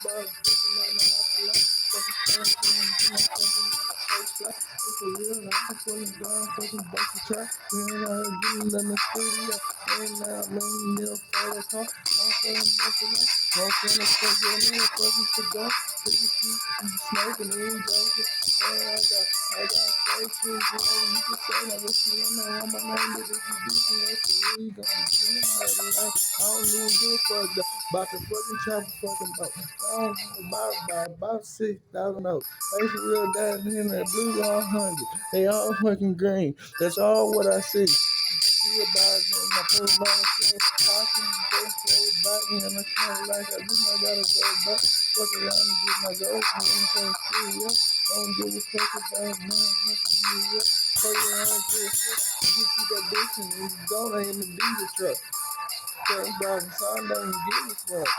bars, looking at my afterlife. Fucking standing in my fucking face fly. It's for real, I'm fucking down, fucking bust the trap. Man, I getting in the studio. Man, now I'm in the photo car. I'm fucking busting up. Smoking a fucking fucking cigar. Smoking and joking. Man, I got faces, you can say that what you want to on my name, but if you do some what you really gonna do in that life, I don't even give a fuck about the fucking chopper fucking boat. I don't about 6,000 dollars. They for real down in that blue 100. They all fucking green. That's all what I see. See about it, and I put my myself talking, folks say about me, and I kind of like I gotta go back, fuck around and get my goals, and I'm gonna see ya. Don't give a fuck about man, yeah. Fuck around and get you that bitch, and if you don't, I ain't the diesel truck. Certain brothers, son, don't give a fuck.